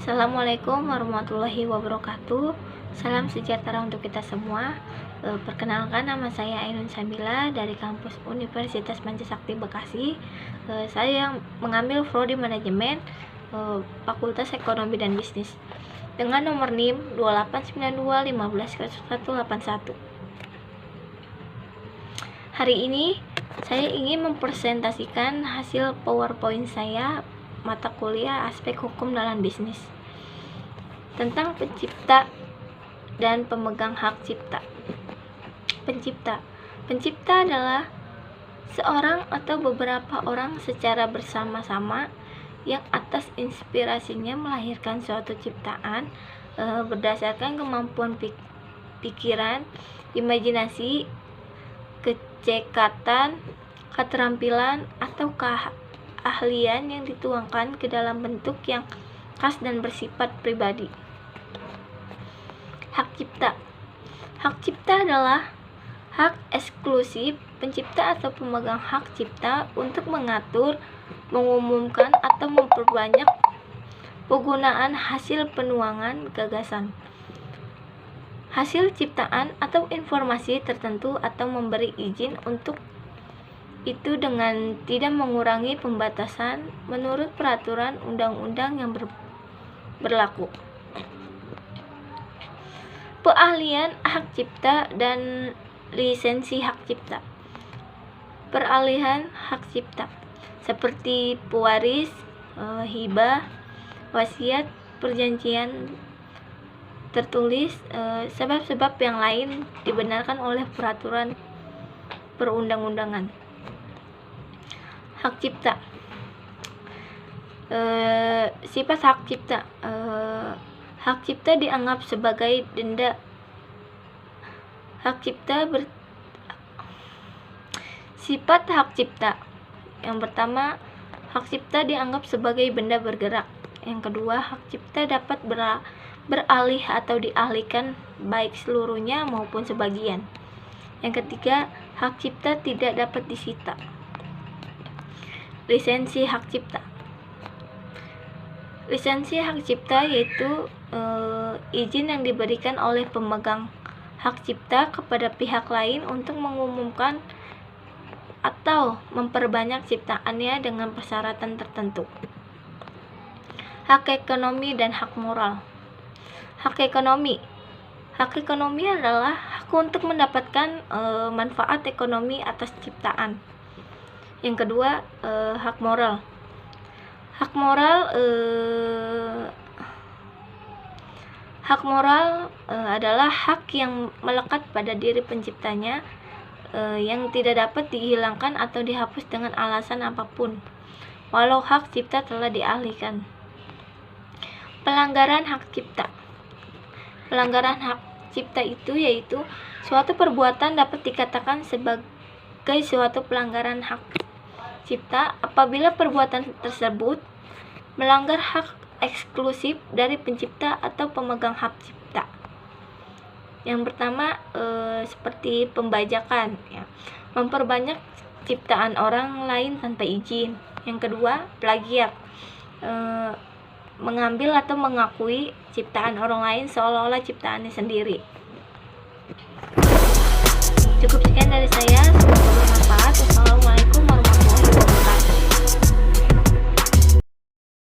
Assalamualaikum warahmatullahi wabarakatuh. Salam sejahtera untuk kita semua. Perkenalkan, nama saya Ainun Samila dari kampus Universitas Pancasakti Bekasi. Saya yang mengambil prodi manajemen, Fakultas Ekonomi dan Bisnis dengan nomor NIM 2892150181. Hari ini saya ingin mempresentasikan hasil PowerPoint saya mata kuliah aspek hukum dalam bisnis tentang pencipta dan pemegang hak cipta. Pencipta adalah seorang atau beberapa orang secara bersama-sama yang atas inspirasinya melahirkan suatu ciptaan berdasarkan kemampuan pikiran, imajinasi, kecekatan, keterampilan, atau keahlian yang dituangkan ke dalam bentuk yang khas dan bersifat pribadi. Hak cipta. Hak cipta adalah hak eksklusif pencipta atau pemegang hak cipta untuk mengatur, mengumumkan, atau memperbanyak penggunaan hasil penuangan gagasan, hasil ciptaan, atau informasi tertentu, atau memberi izin untuk itu dengan tidak mengurangi pembatasan menurut peraturan undang-undang yang berlaku. Peralihan hak cipta dan lisensi hak cipta. Peralihan hak cipta seperti pewaris, hibah, wasiat, perjanjian tertulis, sebab-sebab yang lain dibenarkan oleh peraturan perundang-undangan. Hak cipta. Sifat hak cipta. Hak cipta dianggap sebagai denda. Sifat hak cipta. Yang pertama, hak cipta dianggap sebagai benda bergerak. Yang kedua, hak cipta dapat beralih atau dialihkan baik seluruhnya maupun sebagian. Yang ketiga, hak cipta tidak dapat disita. Lisensi hak cipta. Lisensi hak cipta yaitu izin yang diberikan oleh pemegang hak cipta kepada pihak lain untuk mengumumkan atau memperbanyak ciptaannya dengan persyaratan tertentu. Hak ekonomi dan hak moral. Hak ekonomi. Hak ekonomi adalah hak untuk mendapatkan manfaat ekonomi atas ciptaan. Yang kedua, hak moral. Hak moral adalah hak yang melekat pada diri penciptanya, yang tidak dapat dihilangkan atau dihapus dengan alasan apapun, walau hak cipta telah dialihkan. Pelanggaran hak cipta. Pelanggaran hak cipta itu yaitu suatu perbuatan dapat dikatakan sebagai suatu pelanggaran hak cipta apabila perbuatan tersebut melanggar hak eksklusif dari pencipta atau pemegang hak cipta. Yang pertama, seperti pembajakan, ya, memperbanyak ciptaan orang lain tanpa izin. Yang kedua, plagiat, mengambil atau mengakui ciptaan orang lain seolah-olah ciptaannya sendiri. Cukup sekian dari saya.